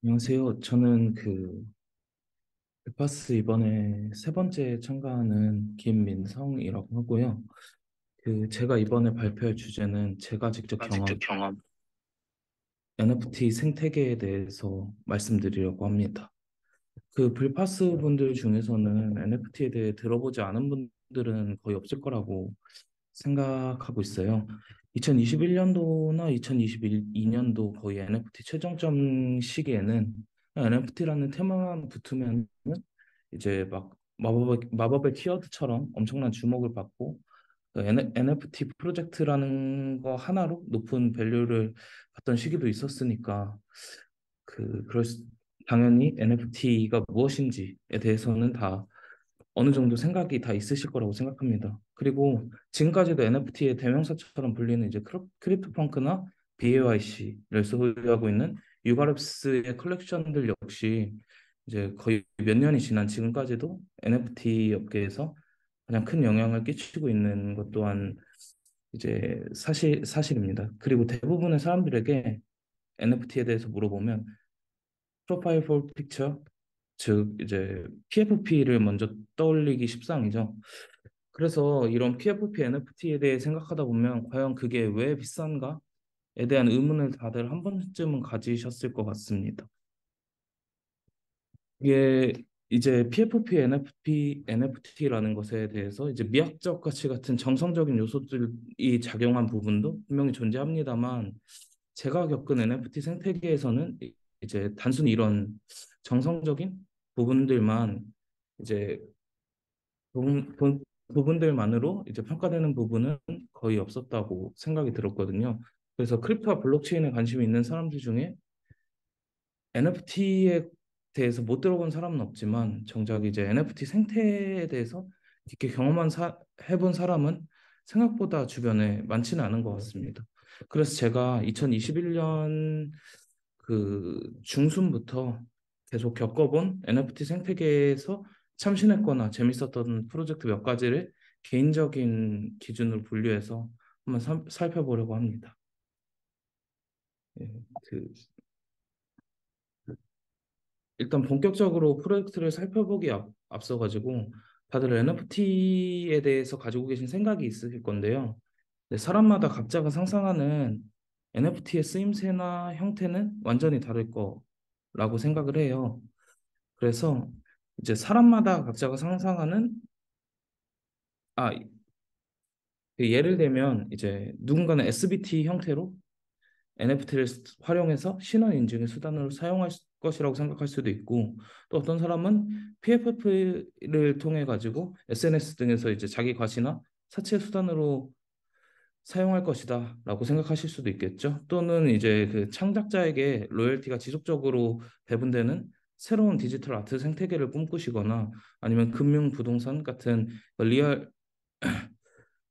안녕하세요. 저는 빅파스 이번에 세 번째 참가하는 김민성이라고 하고요. 제가 이번에 발표할 주제는 제가 직접 가 직접 경험 경험. NFT 생태계에 대해서 말씀드리려고 합니다. 불파스 분들 중에서는 NFT에 대해 들어보지 않은 분들은 거의 없을 거라고 생각하고 있어요. 2021년도나 2022년도 거의 NFT 최정점 시기에는 NFT라는 테마만 붙으면 이제 막 마법의 키워드처럼 엄청난 주목을 받고 NFT 프로젝트라는 거 하나로 높은 밸류를 받던 시기도 있었으니까 그 그럴 수- 당연히 NFT가 무엇인지에 대해서는 다 어느 정도 생각이 다 있으실 거라고 생각합니다. 그리고 지금까지도 NFT의 대명사처럼 불리는 이제 크립토펑크나 BAYC를 소유하고 있는 유가랩스의 컬렉션들 역시 이제 거의 몇 년이 지난 지금까지도 NFT 업계에서 가장 큰 영향을 끼치고 있는 것 또한 이제 사실입니다. 그리고 대부분의 사람들에게 NFT에 대해서 물어보면 프로파일 폴 픽처, 즉 이제 PFP를 먼저 떠올리기 십상이죠. 그래서 이런 PFP NFT에 대해 생각하다 보면 과연 그게 왜 비싼가에 대한 의문을 다들 한 번쯤은 가지셨을 것 같습니다. 이게 이제 PFP NFT라는 것에 대해서 이제 미학적 가치 같은 정성적인 요소들이 작용한 부분도 분명히 존재합니다만 제가 겪은 NFT 생태계에서는 이제 단순히 이런 정성적인 부분들만 이제 부분들만으로 이제 평가되는 부분은 거의 없었다고 생각이 들었거든요. 그래서 크립토와 블록체인에 관심이 있는 사람들 중에 NFT에 대해서 못 들어본 사람은 없지만 정작 이제 NFT 생태에 대해서 깊게 해본 사람은 생각보다 주변에 많지는 않은 것 같습니다. 그래서 제가 2021년 중순부터 계속 겪어본 NFT 생태계에서 참신했거나 재밌었던 프로젝트 몇 가지를 개인적인 기준으로 분류해서 한번 살펴보려고 합니다. 예, 그 일단 본격적으로 프로젝트를 살펴보기 앞서가지고 다들 NFT에 대해서 가지고 계신 생각이 있으실 건데요. 네, 사람마다 각자가 상상하는 NFT의 쓰임새나 형태는 완전히 다를 거라고 생각을 해요. 그래서 이제 사람마다 각자가 상상하는 아 예를 들면 이제 누군가는 SBT 형태로 NFT를 활용해서 신원 인증의 수단으로 사용할 것이라고 생각할 수도 있고 또 어떤 사람은 PFP를 통해 가지고 SNS 등에서 이제 자기 과시나 사치의 수단으로 사용할 것이다라고 생각하실 수도 있겠죠. 또는 이제 창작자에게 로열티가 지속적으로 배분되는 새로운 디지털 아트 생태계를 꿈꾸시거나 아니면 금융 부동산 같은 리얼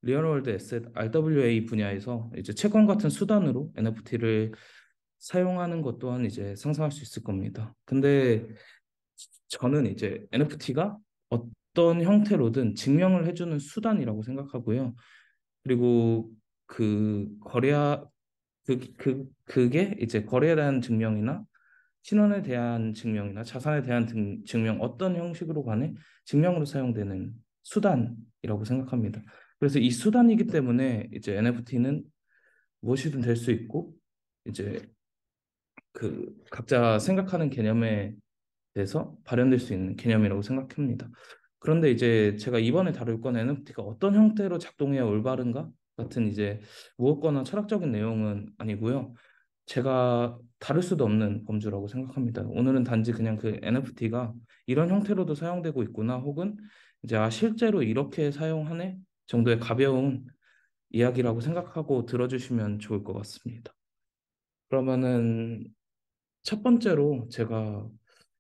리얼월드 에셋 RWA 분야에서 이제 채권 같은 수단으로 NFT를 사용하는 것 또한 이제 상상할 수 있을 겁니다. 근데 저는 이제 NFT가 어떤 형태로든 증명을 해주는 수단이라고 생각하고요. 그리고 그 거래야 그게 이제 거래에 대한 증명이나 신원에 대한 증명이나 자산에 대한 증명 어떤 형식으로 간에 증명으로 사용되는 수단이라고 생각합니다. 그래서 이 수단이기 때문에 이제 NFT는 무엇이든 될 수 있고 이제 각자 생각하는 개념에 대해서 발현될 수 있는 개념이라고 생각합니다. 그런데 이제 제가 이번에 다룰 건 NFT가 어떤 형태로 작동해야 올바른가 같은 이제 무겁거나 철학적인 내용은 아니고요. 제가 다룰 수도 없는 범주라고 생각합니다. 오늘은 단지 그냥 NFT가 이런 형태로도 사용되고 있구나, 혹은 이제 실제로 이렇게 사용하네 정도의 가벼운 이야기라고 생각하고 들어주시면 좋을 것 같습니다. 그러면은 첫 번째로 제가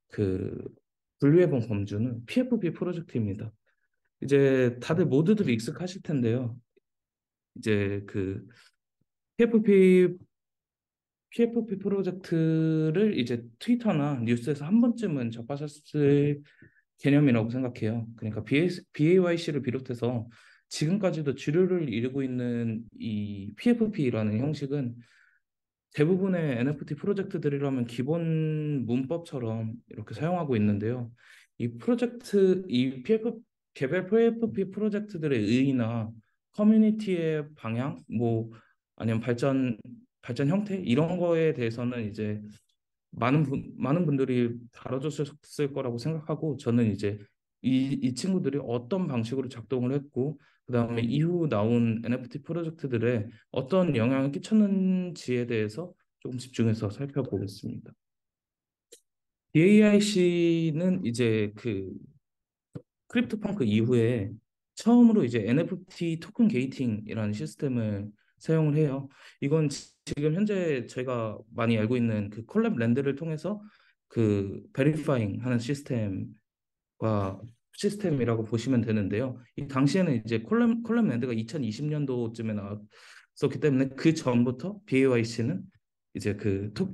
그 분류해본 범주는 PFP 프로젝트입니다. 이제 다들 모두들 익숙하실 텐데요. 이제 PFP PFP 프로젝트를 이제 트위터나 뉴스에서 한 번쯤은 접하셨을 개념이라고 생각해요. 그러니까 BAYC를 비롯해서 지금까지도 주류를 이루고 있는 이 PFP라는 형식은 대부분의 NFT 프로젝트들이라면 기본 문법처럼 이렇게 사용하고 있는데요. 이 개별 PFP 프로젝트들의 의의나 커뮤니티의 방향, 뭐 아니면 발전 형태 이런 거에 대해서는 이제 많은 분들이 다뤄줬을 거라고 생각하고 저는 이제 이 친구들이 어떤 방식으로 작동을 했고 그다음에 이후 나온 NFT 프로젝트들에 어떤 영향을 끼쳤는지에 대해서 조금 집중해서 살펴보겠습니다. DAIC는 이제 그 크립토펑크 이후에 처음으로 이제 NFT 토큰 게이팅이라는 시스템을 사용을 해요. 이건 지금 현재 저희가 많이 알고 있는 그 콜랩 랜드를 통해서 그 베리파잉 하는 과 시스템이라고 보시면 되는데요. 이 당시에는 이제 콜럼 랜드가 2020년도쯤에 나왔었기 때문에 그 전부터 BAYC는 이제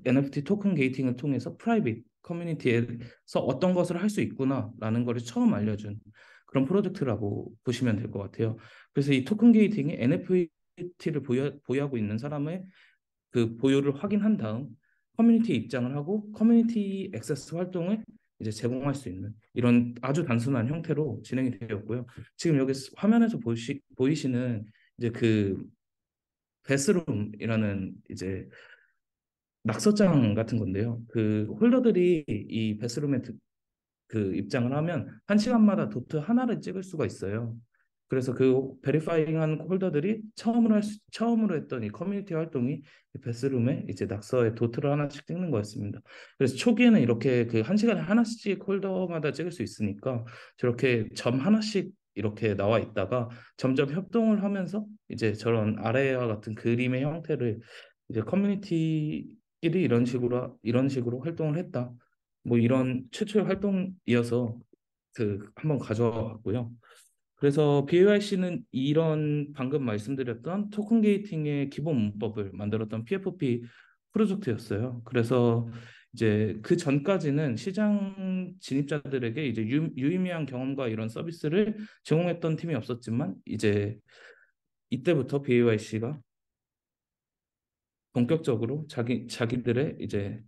NFT 토큰 게이팅을 통해서 프라이빗 커뮤니티에서 어떤 것을 할 수 있구나라는 것을 처음 알려준 그런 프로젝트라고 보시면 될 것 같아요. 그래서 이 토큰 게이팅이 NFT를 보유하고 있는 사람의 그 보유를 확인한 다음 커뮤니티 입장을 하고 커뮤니티 액세스 활동을 이제 제공할 수 있는 이런 아주 단순한 형태로 진행이 되었고요. 지금 여기 화면에서 보이시는 이제 그 베스룸이라는 이제 낙서장 같은 건데요. 그 홀더들이 이 베스룸에 그 입장을 하면 한 시간마다 도트 하나를 찍을 수가 있어요. 그래서 그 베리파잉한 홀더들이 처음으로 했던 이 커뮤니티 활동이 이 베스룸에 이제 낙서에 도트를 하나씩 찍는 거였습니다. 그래서 초기에는 이렇게 그 한 시간에 하나씩 홀더마다 찍을 수 있으니까 저렇게 점 하나씩 이렇게 나와 있다가 점점 협동을 하면서 이제 저런 아래와 같은 그림의 형태를 이제 커뮤니티끼리 이런 식으로 활동을 했다. 뭐 이런 최초의 활동이어서 그 한번 가져왔고요. 그래서 BAYC는 이런 방금 말씀드렸던 토큰 게이팅의 기본 문법을 만들었던 PFP 프로젝트였어요. 그래서 이제 그 전까지는 시장 진입자들에게 이제 유의미한 경험과 이런 서비스를 제공했던 팀이 없었지만 이제 이때부터 BAYC가 본격적으로 자기들의 이제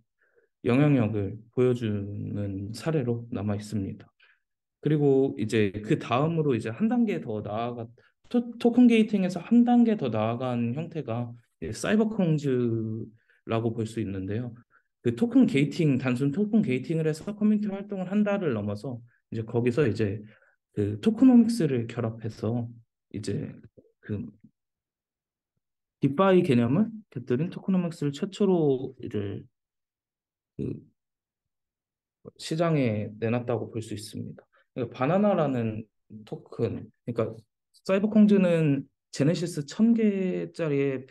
영향력을 보여주는 사례로 남아 있습니다. 그리고 이제 그 다음으로 이제 한 단계 더 토큰 게이팅에서 한 단계 더 나아간 형태가 사이버 콩즈라고 볼 수 있는데요. 단순 토큰 게이팅을 해서 커뮤니티 활동을 한다를 넘어서 이제 거기서 이제 그 토크노믹스를 결합해서 이제 그 디파이 개념을 곁들인 토크노믹스를 최초로 이제 그 시장에 내놨다고 볼 수 있습니다. 그러니까 바나나라는 토큰, 그러니까 사이버콩즈는 제네시스 1000개짜리의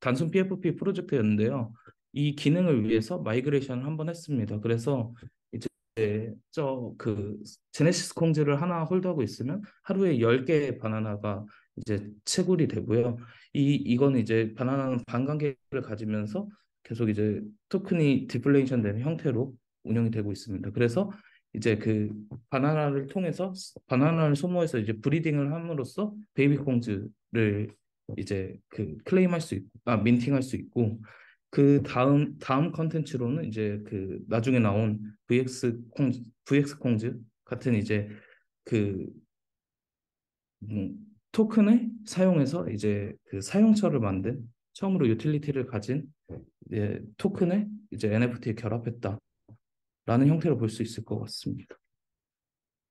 단순 PFP 프로젝트였는데요. 이 기능을 위해서 마이그레이션을 한번 했습니다. 그래서 이제 제네시스 콩즈를 하나 홀더하고 있으면 하루에 10개의 바나나가 이제 채굴이 되고요. 이거는 이제 바나나는 반감계를 가지면서 계속 이제 토큰이 디플레이션 되는 형태로 운영이 되고 있습니다. 그래서 이제 그 바나나를 소모해서 이제 브리딩을 함으로써 베이비 콩즈를 이제 그 클레임할 수 있고 민팅할 수 있고 그 다음 컨텐츠로는 이제 그 나중에 나온 VX 콩즈 같은 이제 그 토큰을 사용해서 이제 그 사용처를 만든 처음으로 유틸리티를 가진 토큰을 이제 NFT에 결합했다. 라는 형태로 볼 수 있을 것 같습니다.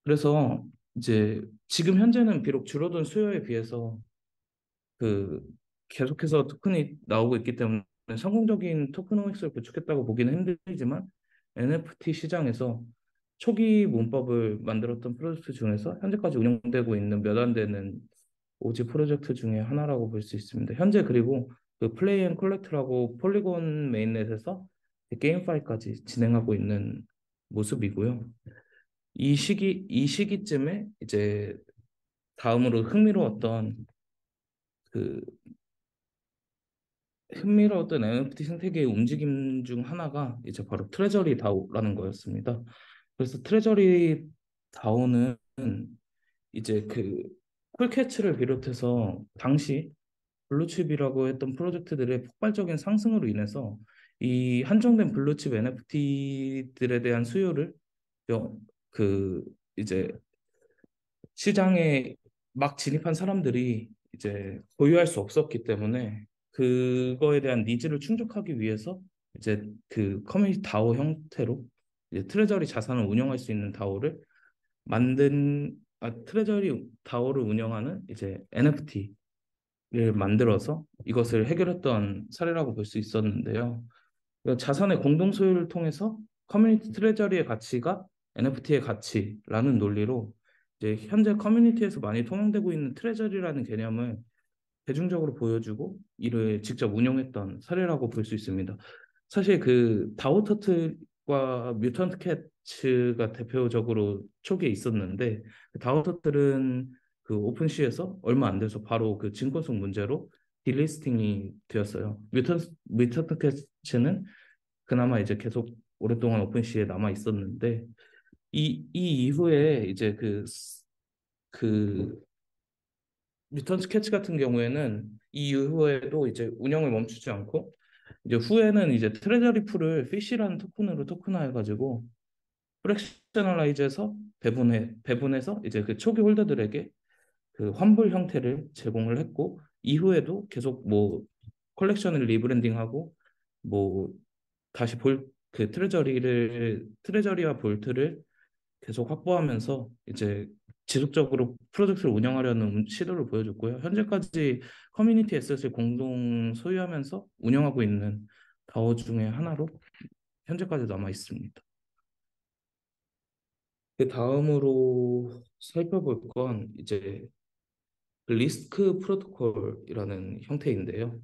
그래서 이제 지금 현재는 비록 줄어든 수요에 비해서 그 계속해서 토큰이 나오고 있기 때문에 성공적인 토크노믹스를 구축했다고 보기는 힘들지만 NFT 시장에서 초기 문법을 만들었던 프로젝트 중에서 현재까지 운영되고 있는 몇 안 되는 오지 프로젝트 중에 하나라고 볼 수 있습니다. 현재 그리고 그 플레이 앤 콜렉트라고 폴리곤 메인넷에서 게임파이까지 진행하고 있는 모습이고요. 이 시기쯤에 이제 다음으로 그 흥미로웠던 NFT 생태계의 움직임 중 하나가 이제 바로 트레저리 다오라는 거였습니다. 그래서 트레저리 다오는 이제 그 콜캐츠를 비롯해서 당시 블루칩이라고 했던 프로젝트들의 폭발적인 상승으로 인해서 이 한정된 블루칩 NFT들에 대한 수요를 여- 그 이제 시장에 막 진입한 사람들이 이제 보유할 수 없었기 때문에 그거에 대한 니즈를 충족하기 위해서 이제 그 커뮤니티 다오 형태로 이제 트레저리 자산을 운영할 수 있는 다오를 트레저리 다오를 운영하는 이제 NFT를 만들어서 이것을 해결했던 사례라고 볼 수 있었는데요. 그러니까 자산의 공동 소유를 통해서 커뮤니티 트레저리의 가치가 NFT의 가치라는 논리로 이제 현재 커뮤니티에서 많이 통용되고 있는 트레저리라는 개념을 대중적으로 보여주고 이를 직접 운용했던 사례라고 볼 수 있습니다. 사실 그 다오터틀과 뮤턴트 캣츠가 대표적으로 초기에 있었는데 그 다오터틀은 그 오픈시에서 얼마 안 돼서 바로 그 증권성 문제로 딜리스팅이 되었어요. 뮤턴트 캣츠는 그나마 이제 계속 오랫동안 오픈시에 남아 있었는데 이 이후에 이제 그 뮤턴 스케치 같은 경우에는 이 이후에도 이제 운영을 멈추지 않고 이제 후에는 이제 트레저리 풀을 피시라는 토큰으로 토큰화해가지고 프랙셔널라이즈해서 배분해서 이제 그 초기 홀더들에게 그 환불 형태를 제공을 했고 이후에도 계속 뭐 컬렉션을 리브랜딩하고 뭐 다시 그 트레저리와 볼트를 계속 확보하면서 이제 지속적으로 프로젝트를 운영하려는 시도를 보여줬고요. 현재까지 커뮤니티 에셋을 공동 소유하면서 운영하고 있는 다오 중에 하나로 현재까지 남아 있습니다. 그 다음으로 살펴볼 건 이제 리스크 프로토콜이라는 형태인데요.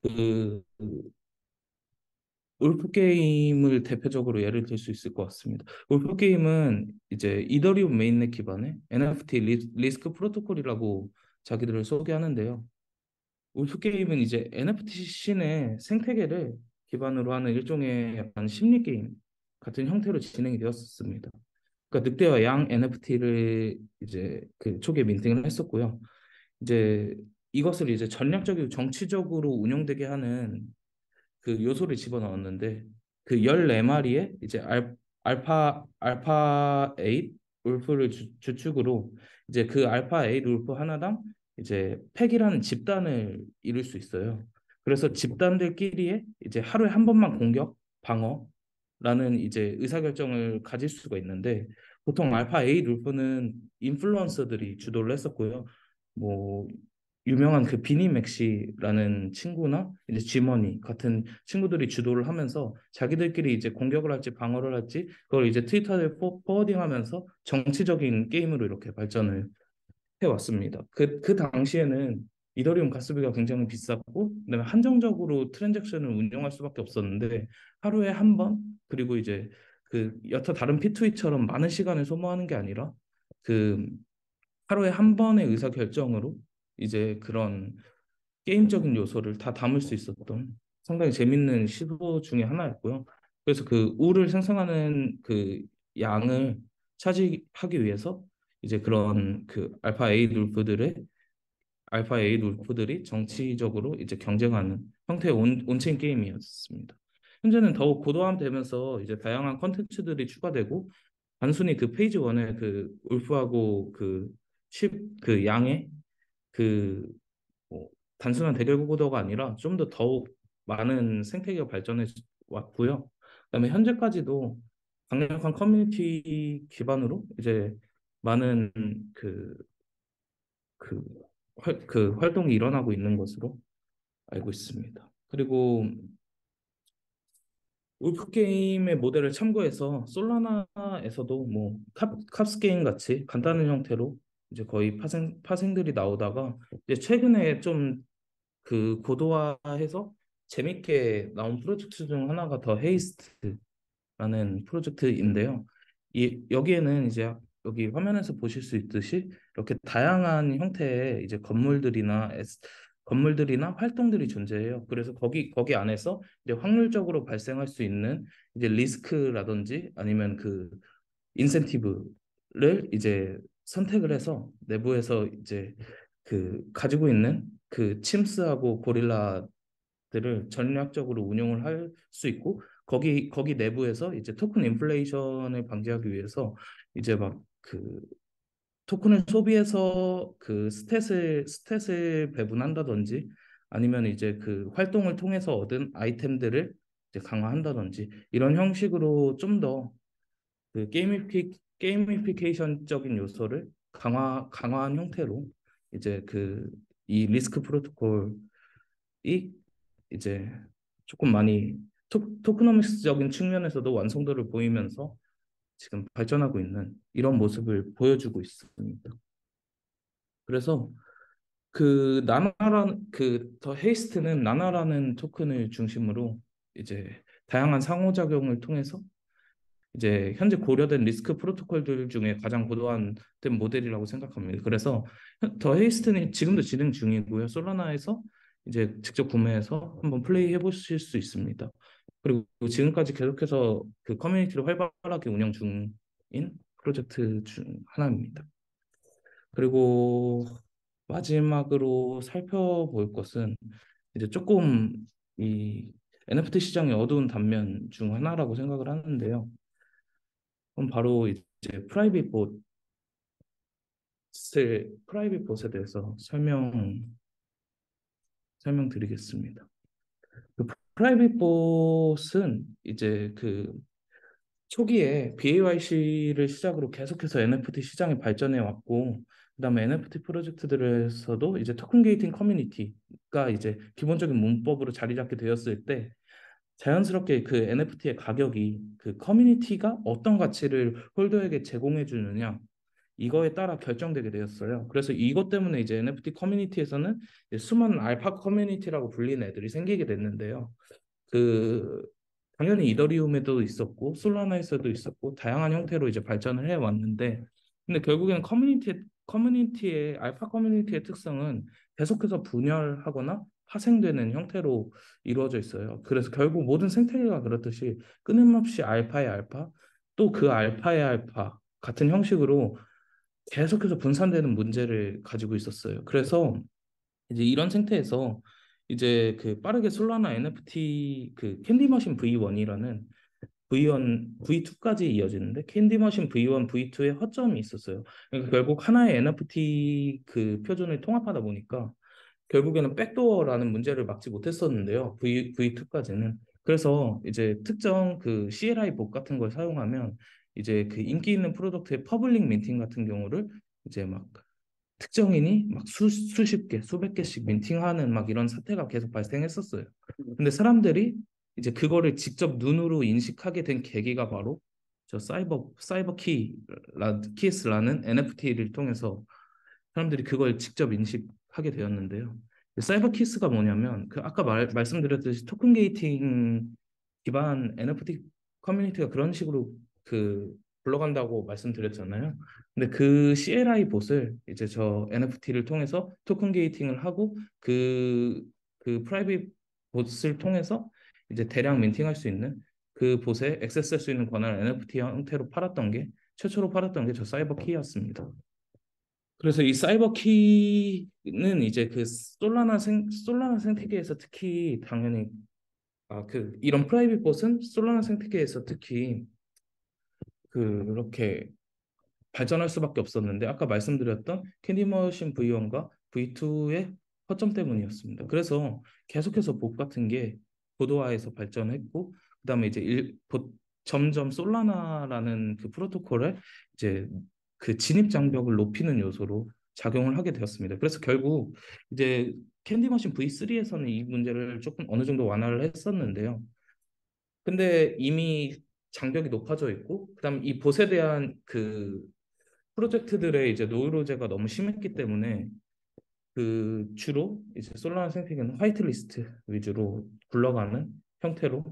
그 울프 게임을 대표적으로 예를 들 수 있을 것 같습니다. 울프 게임은 이제 이더리움 메인넷 기반의 NFT 리스크 프로토콜이라고 자기들을 소개하는데요. 울프 게임은 이제 NFT 씬의 생태계를 기반으로 하는 일종의 약간 심리 게임 같은 형태로 진행이 되었습니다. 그러니까 늑대와 양 NFT를 이제 그 초기에 민팅을 했었고요. 이제 이것을 이제 전략적이고 정치적으로 운영되게 하는 그 요소를 집어넣었는데 그 14마리의 이제 알파 8 울프를 주축으로 이제 그 알파 8 울프 하나당 이제 팩이라는 집단을 이룰 수 있어요. 그래서 집단들끼리의 이제 하루에 한 번만 공격, 방어라는 이제 의사결정을 가질 수가 있는데 보통 알파 8 울프는 인플루언서들이 주도를 했었고요. 뭐 유명한 그 비니 맥시라는 친구나 이제 지머니 같은 친구들이 주도를 하면서 자기들끼리 이제 공격을 할지 방어를 할지 그걸 이제 트위터에 포워딩하면서 정치적인 게임으로 이렇게 발전을 해왔습니다. 그 당시에는 이더리움 가스비가 굉장히 비쌌고 그다음에 한정적으로 트랜잭션을 운영할 수밖에 없었는데 하루에 한 번 그리고 이제 그 여타 다른 P2E처럼 많은 시간을 소모하는 게 아니라 그 하루에 한 번의 의사결정으로 이제 그런 게임적인 요소를 다 담을 수 있었던 상당히 재밌는 시도 중에 하나였고요. 그래서 그 우를 생성하는 그 양을 차지하기 위해서 이제 그런 그 알파 A 울프들이 정치적으로 이제 경쟁하는 형태의 온체인 게임이었습니다. 현재는 더욱 고도화되면서 이제 다양한 컨텐츠들이 추가되고 단순히 그 페이지 원의 그 울프하고 그 양의 그 뭐 단순한 대결 구도가 아니라 좀 더 더욱 많은 생태계가 발전해 왔고요. 그다음에 현재까지도 강력한 커뮤니티 기반으로 이제 많은 그, 그 활동이 일어나고 있는 것으로 알고 있습니다. 그리고 울프 게임의 모델을 참고해서 솔라나에서도 뭐 캅스 게임 같이 간단한 형태로 이제 거의 파생들이 나오다가 이제 최근에 좀 그 고도화해서 재밌게 나온 프로젝트 중 하나가 더 헤이스트라는 프로젝트인데요. 여기에는 이제 여기 화면에서 보실 수 있듯이 이렇게 다양한 형태의 이제 건물들이나 활동들이 존재해요. 그래서 거기 안에서 이제 확률적으로 발생할 수 있는 이제 리스크라든지 아니면 그 인센티브를 이제 선택을 해서 내부에서 이제 그 가지고 있는 그 침스하고 고릴라들을 전략적으로 운용을 할 수 있고 거기 내부에서 이제 토큰 인플레이션을 방지하기 위해서 이제 막 그 토큰을 소비해서 그 스탯을 배분한다든지 아니면 이제 그 활동을 통해서 얻은 아이템들을 이제 강화한다든지 이런 형식으로 좀 더 그 게이미피케이션적인 요소를 강화한 형태로 이제 그 이 리스크 프로토콜이 이제 조금 많이 토크노믹스적인 측면에서도 완성도를 보이면서 지금 발전하고 있는 이런 모습을 보여주고 있습니다. 그래서 그 나나라는 그 더 헤이스트는 나나라는 토큰을 중심으로 이제 다양한 상호작용을 통해서 이제 현재 고려된 리스크 프로토콜들 중에 가장 고도화된 모델이라고 생각합니다. 그래서 더 헤이스트는 지금도 진행 중이고요. 솔라나에서 이제 직접 구매해서 한번 플레이해 보실 수 있습니다. 그리고 지금까지 계속해서 그 커뮤니티를 활발하게 운영 중인 프로젝트 중 하나입니다. 그리고 마지막으로 살펴볼 것은 이제 조금 이 NFT 시장의 어두운 단면 중 하나라고 생각을 하는데요. 그럼 바로 이제 프라이빗 봇에 대해서 설명드리겠습니다. 그 프라이빗 봇은 이제 그 초기에 BAYC를 시작으로 계속해서 NFT 시장이 발전해 왔고, 그다음에 NFT 프로젝트들에서도 이제 토큰 게이팅 커뮤니티가 이제 기본적인 문법으로 자리 잡게 되었을 때 자연스럽게 그 NFT의 가격이 그 커뮤니티가 어떤 가치를 홀더에게 제공해 주느냐 이거에 따라 결정되게 되었어요. 그래서 이것 때문에 이제 NFT 커뮤니티에서는 이제 수많은 알파 커뮤니티라고 불리는 애들이 생기게 됐는데요. 그 당연히 이더리움에도 있었고 솔라나에서도 있었고 다양한 형태로 이제 발전을 해 왔는데 근데 결국에는 커뮤니티의 알파 커뮤니티의 특성은 계속해서 분열하거나 파생되는 형태로 이루어져 있어요. 그래서 결국 모든 생태계가 그렇듯이 끊임없이 알파의 알파 또 그 알파의 알파 같은 형식으로 계속해서 분산되는 문제를 가지고 있었어요. 그래서 이제 이런 생태에서 이제 그 빠르게 솔라나 NFT 그 캔디머신 V1이라는 V1, V2까지 이어지는데 캔디머신 V1, V2의 허점이 있었어요. 그러니까 결국 하나의 NFT 그 표준을 통합하다 보니까 결국에는 백도어라는 문제를 막지 못했었는데요. V2까지는. 그래서 이제 특정 그 CLI 복 같은 걸 사용하면 이제 그 인기 있는 프로덕트의 퍼블릭 민팅 같은 경우를 이제 막 특정인이 막 수십 개, 수백 개씩 민팅하는 막 이런 사태가 계속 발생했었어요. 근데 사람들이 이제 그거를 직접 눈으로 인식하게 된 계기가 바로 저 사이버 키스라는 NFT를 통해서 사람들이 그걸 직접 인식하게 되었는데요. 사이버 키스가 뭐냐면 그 아까 말씀드렸듯이 토큰 게이팅 기반 NFT 커뮤니티가 그런 식으로 그 굴러간다고 말씀드렸잖아요. 근데 그 CLI 봇을 이제 저 NFT를 통해서 토큰 게이팅을 하고 그 프라이빗 봇을 통해서 이제 대량 민팅할 수 있는 그 봇에 액세스할 수 있는 권한을 NFT 형태로 팔았던 게 최초로 팔았던 게 저 사이버 키였습니다. 그래서 이 사이버 키는 이제 그 솔라나 생태계에서 특히 당연히 그 이런 프라이빗 봇은 솔라나 생태계에서 특히 그렇게 발전할 수밖에 없었는데 아까 말씀드렸던 캔디머신 V1과 V2의 허점 때문이었습니다. 그래서 계속해서 봇 같은 게 고도화해서 발전했고 그다음에 이제 점점 솔라나라는 그 프로토콜에 이제 그 진입 장벽을 높이는 요소로 작용을 하게 되었습니다. 그래서 결국 이제 캔디머신 V3에서는 이 문제를 조금 어느 정도 완화를 했었는데요. 근데 이미 장벽이 높아져 있고 그다음 이 봇에 대한 그 프로젝트들의 이제 노이로제가 너무 심했기 때문에 그 주로 이제 솔라나 생태계는 화이트리스트 위주로 굴러가는 형태로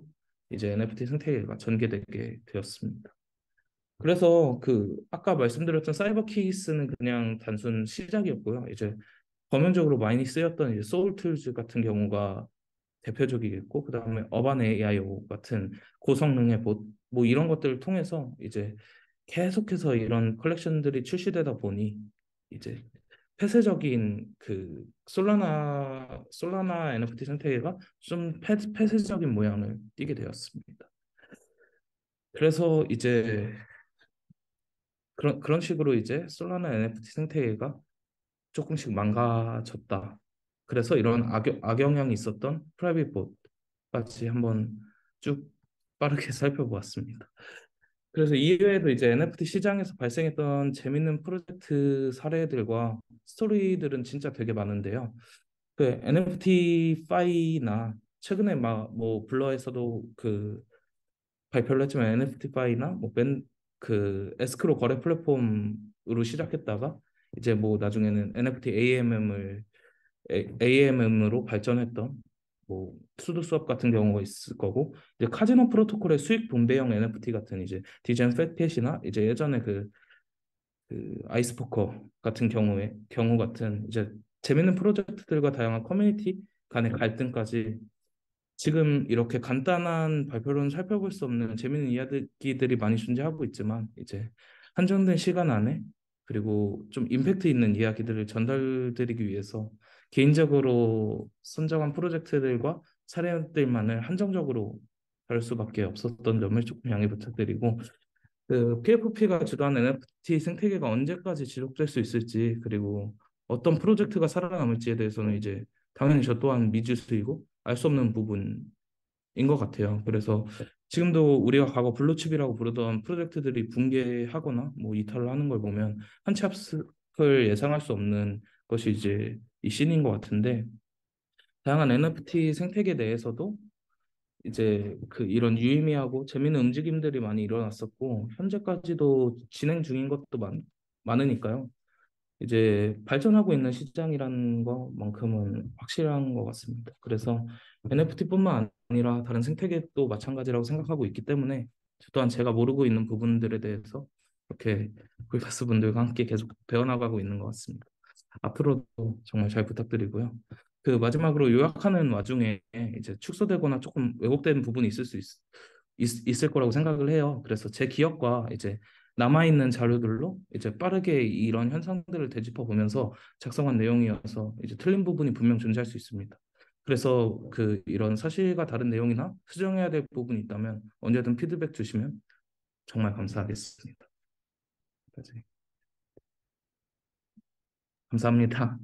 이제 NFT 생태계가 전개되게 되었습니다. 그래서 그 아까 말씀드렸던 사이버 키스는 그냥 단순 시작이었고요. 이제 범용적으로 많이 쓰였던 이제 소울 툴즈 같은 경우가 대표적이겠고 그다음에 어반 AIO 같은 고성능의 봇 뭐 이런 것들을 통해서 이제 계속해서 이런 컬렉션들이 출시되다 보니 이제 폐쇄적인 그 솔라나 NFT 생태계가 좀 폐쇄적인 모양을 띠게 되었습니다. 그래서 이제 그런 식으로 이제 솔라나 NFT 생태계가 조금씩 망가졌다. 그래서 이런 악영향이 있었던 프라이빗 봇까지 한번 쭉 빠르게 살펴보았습니다. 그래서 이외에도 이제 NFT 시장에서 발생했던 재밌는 프로젝트 사례들과 스토리들은 진짜 되게 많은데요. 그 NFT 파이나 최근에 막 뭐 블러에서도 그 발표를 했지만 NFT 파이나 그 에스크로 거래 플랫폼으로 시작했다가 이제 뭐 나중에는 NFT AMM으로 발전했던 뭐 수도 수업 같은 경우가 있을 거고 이제 카지노 프로토콜의 수익 분배형 NFT 같은 이제 디젠 팻캣이나 이제 예전에 그 아이스포커 같은 경우 같은 이제 재밌는 프로젝트들과 다양한 커뮤니티 간의 갈등까지 지금 이렇게 간단한 발표로는 살펴볼 수 없는 재밌는 이야기들이 많이 존재하고 있지만 이제 한정된 시간 안에 그리고 좀 임팩트 있는 이야기들을 전달드리기 위해서 개인적으로 선정한 프로젝트들과 사례들만을 한정적으로 다룰 수밖에 없었던 점을 조금 양해 부탁드리고 그 PFP가 주도하는 NFT 생태계가 언제까지 지속될 수 있을지 그리고 어떤 프로젝트가 살아남을지에 대해서는 이제 당연히 저 또한 미지수이고 알 수 없는 부분인 것 같아요. 그래서 지금도 우리가 과거 블루칩이라고 부르던 프로젝트들이 붕괴하거나 뭐 이탈을 하는 걸 보면 한치 앞을 예상할 수 없는 것이 이제 이 씬인 것 같은데 다양한 NFT 생태계 내에서도 이제 그 이런 유의미하고 재밌는 움직임들이 많이 일어났었고 현재까지도 진행 중인 것도 많으니까요. 이제 발전하고 있는 시장이라는 것만큼은 확실한 것 같습니다. 그래서 NFT뿐만 아니라 다른 생태계도 마찬가지라고 생각하고 있기 때문에 저 또한 제가 모르고 있는 부분들에 대해서 이렇게 불가스 분들과 함께 계속 배워나가고 있는 것 같습니다. 앞으로도 정말 잘 부탁드리고요. 그 마지막으로 요약하는 와중에 이제 축소되거나 조금 왜곡된 부분이 있을 거라고 생각을 해요. 그래서 제 기억과 이제 남아있는 자료들로 이제 빠르게 이런 현상들을 되짚어 보면서 작성한 내용이어서 이제 틀린 부분이 분명 존재할 수 있습니다. 그래서 그 이런 사실과 다른 내용이나 수정해야 될 부분이 있다면 언제든 피드백 주시면 정말 감사하겠습니다. 감사합니다.